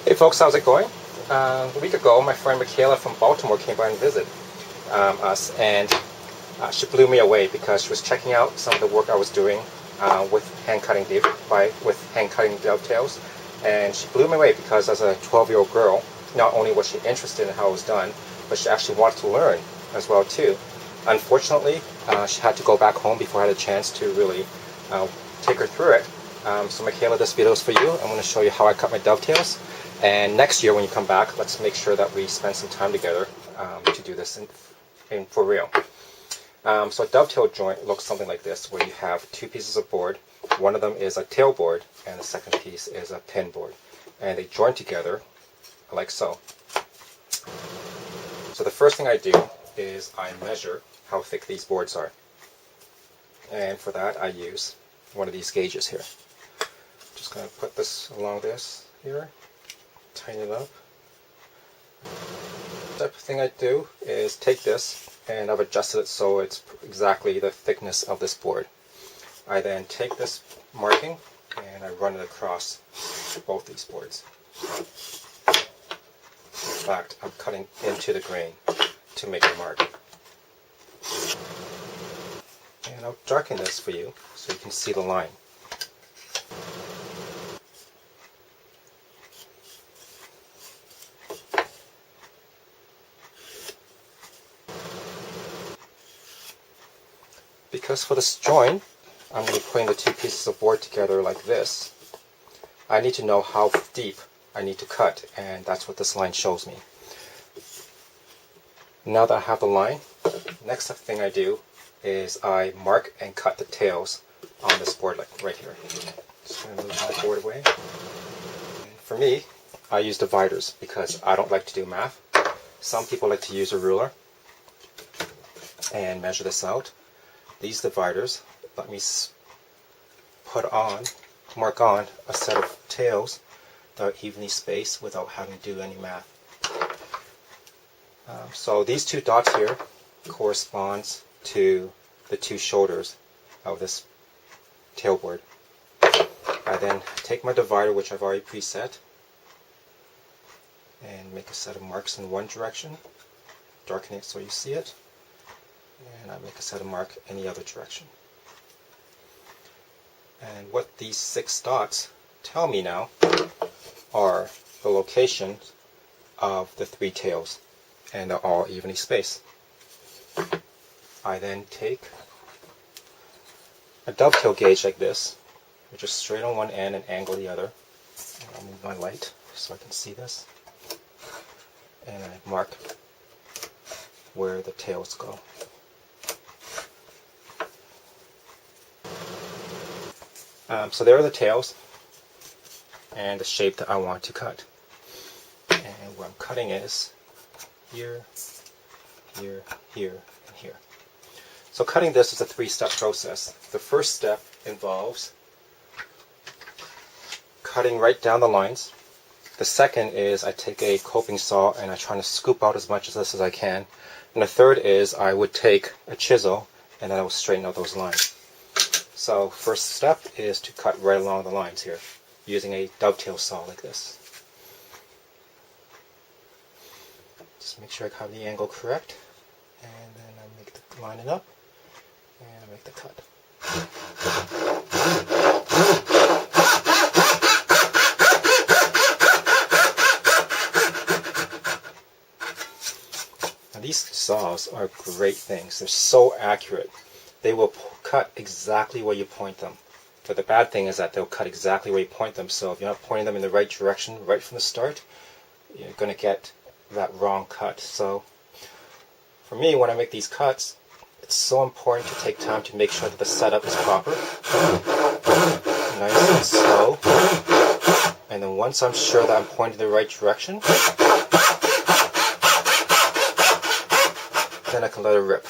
Hey folks, how's it going? A week ago, my friend Makilah from Baltimore came by and visited us, and she blew me away because she was checking out some of the work I was doing with hand cutting dovetails, and she blew me away because as a 12-year-old girl, not only was she interested in how it was done, but she actually wanted to learn as well too. Unfortunately, she had to go back home before I had a chance to really take her through it. So Makilah, this video is for you. I'm going to show you how I cut my dovetails. And next year when you come back, let's make sure that we spend some time together to do this for real. So a dovetail joint looks something like this, where you have two pieces of board. One of them is a tail board, and the second piece is a pin board. And they join together like so. So the first thing I do is I measure how thick these boards are. And for that I use one of these gauges here. Just going to put this along this here, tighten it up. The thing I do is take this, and I've adjusted it so it's exactly the thickness of this board. I then take this marking and I run it across both these boards. In fact, I'm cutting into the grain to make a mark. And I'll darken this for you so you can see the line. Because for this joint, I'm going to be putting the two pieces of board together like this, I need to know how deep I need to cut, and that's what this line shows me. Now that I have the line, next thing I do is I mark and cut the tails on this board, like right here. Just going to move my board away. For me, I use dividers because I don't like to do math. Some people like to use a ruler and measure this out. These dividers let me mark on a set of tails that are evenly spaced without having to do any math. So these two dots here corresponds to the two shoulders of this tailboard. I then take my divider, which I've already preset, and make a set of marks in one direction, darken it so you see it, and I make a set of marks in the other direction. And what these 6 dots tell me now are the locations of the 3 tails, and they're all evenly spaced. I then take a dovetail gauge like this, which is straight on one end and angle the other. And I'll move my light so I can see this. And I mark where the tails go. So there are the tails and the shape that I want to cut. And where I'm cutting is here, here, here, and here. So cutting this is a 3-step process. The first step involves cutting right down the lines. The second is I take a coping saw and I try to scoop out as much of this as I can. And the third is I would take a chisel and then I will straighten out those lines. So first step is to cut right along the lines here using a dovetail saw like this. Just make sure I have the angle correct, and then I line it up and I make the cut. Now these saws are great things. They're so accurate. They will cut exactly where you point them. But the bad thing is that they'll cut exactly where you point them, so if you're not pointing them in the right direction right from the start, you're going to get that wrong cut. So for me, when I make these cuts, it's so important to take time to make sure that the setup is proper. Nice and slow. And then once I'm sure that I'm pointing in the right direction, then I can let it rip.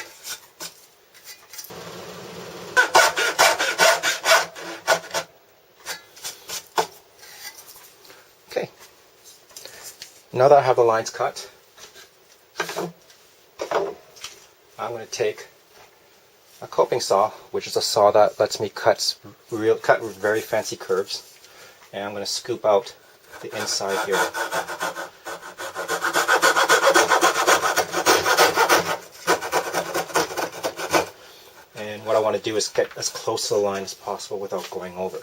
Okay. Now that I have the lines cut, I'm going to take a coping saw, which is a saw that lets me cut very fancy curves, and I'm going to scoop out the inside here. And what I want to do is get as close to the line as possible without going over.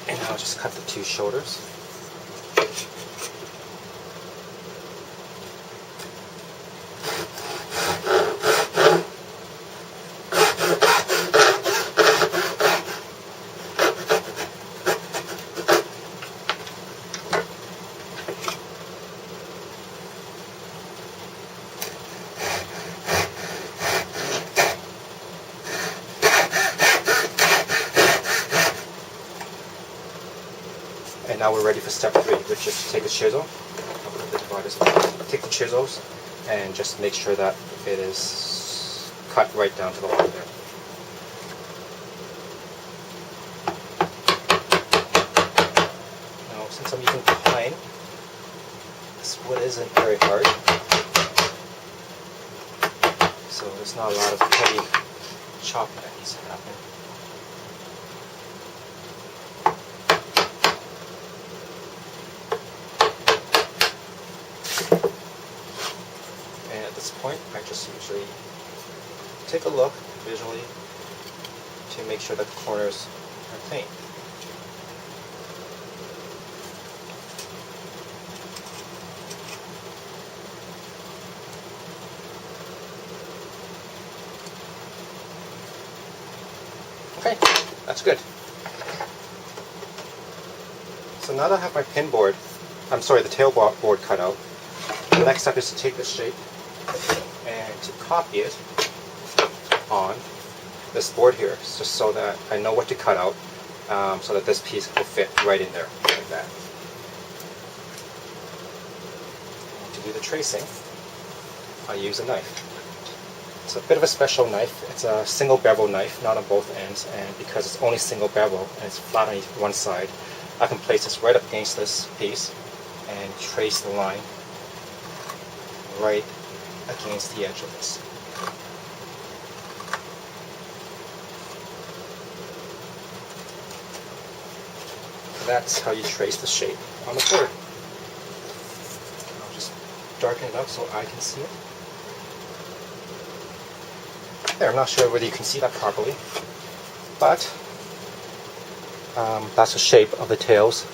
And I'll just cut the two shoulders. And now we're ready for step 3, which is to take a chisel. I'll put the dividers away. Take the chisels and just make sure that it is cut right down to the line there. Now, since I'm using pine, this wood isn't very hard, so there's not a lot of heavy chopping that needs to happen. And at this point, I just usually take a look visually to make sure that the corners are clean. Okay, that's good. So now that I have my pin board, the tail board cut out, the next step is to take this shape and to copy it on this board here, just so that I know what to cut out, so that this piece will fit right in there, like that. And to do the tracing, I use a knife. It's a bit of a special knife. It's a single bevel knife, not on both ends, and because it's only single bevel and it's flat on one side, I can place this right up against this piece and trace the line right against the edge of this. That's how you trace the shape on the board. I'll just darken it up so I can see it. There, I'm not sure whether you can see that properly, but that's the shape of the tails.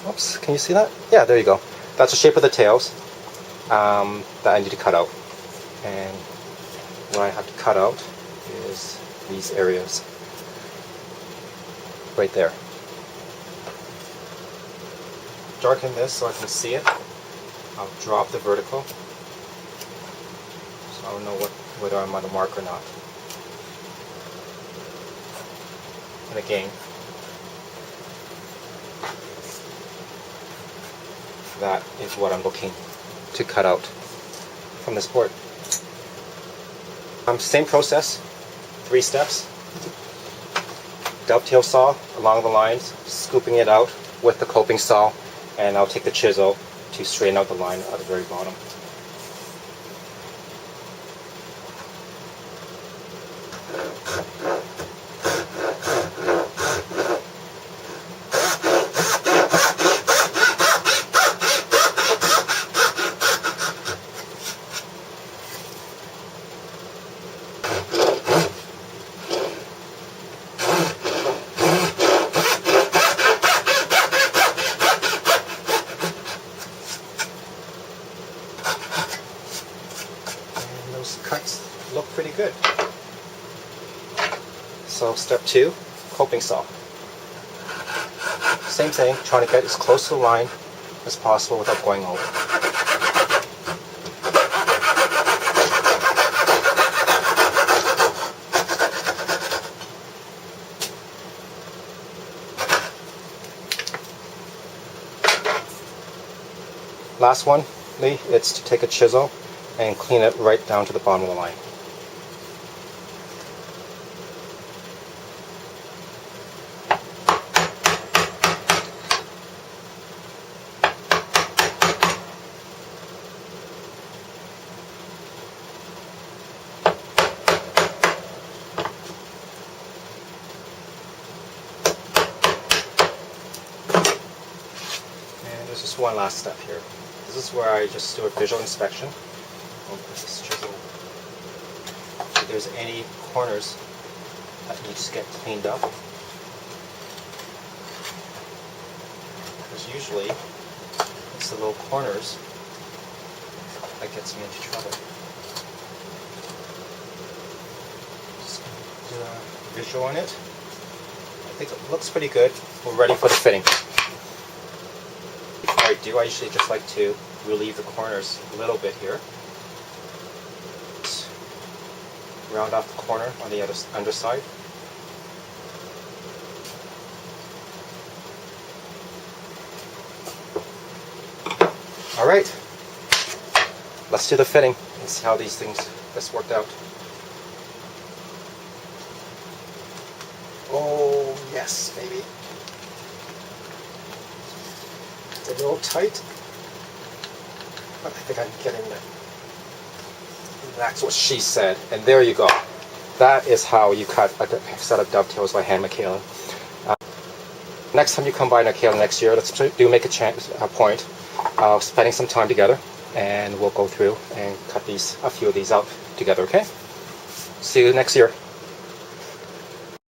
Oops, can you see that? Yeah, there you go. That's the shape of the tails that I need to cut out. And what I have to cut out is these areas right there. Darken this so I can see it. I'll drop the vertical so I'll know whether I'm on the mark or not. And again, that is what I'm looking to cut out from this board. Same process, 3 steps. Dovetail saw along the lines, scooping it out with the coping saw, and I'll take the chisel to straighten out the line at the very bottom. Cuts look pretty good. So step 2, coping saw. Same thing, trying to get as close to the line as possible without going over. Last one, it's to take a chisel and clean it right down to the bottom of the line. just one last step here. This is where I just do a visual inspection. If there's any corners that need to get cleaned up. Because usually it's the little corners that gets me into trouble. Just do a visual on it. I think it looks pretty good. We're ready for the fitting. Before I do, I usually just like to relieve the corners a little bit here. Just round off the corner on the underside. Alright, let's do the fitting and see how this worked out. Oh, yes, baby. It's a little tight, but I think I'm getting it. That's what she said, and there you go. That is how you cut a set of dovetails by hand, Makilah. Next time you come by Makilah next year, let's make a point of spending some time together, and we'll go through and cut a few of these out together, okay? See you next year.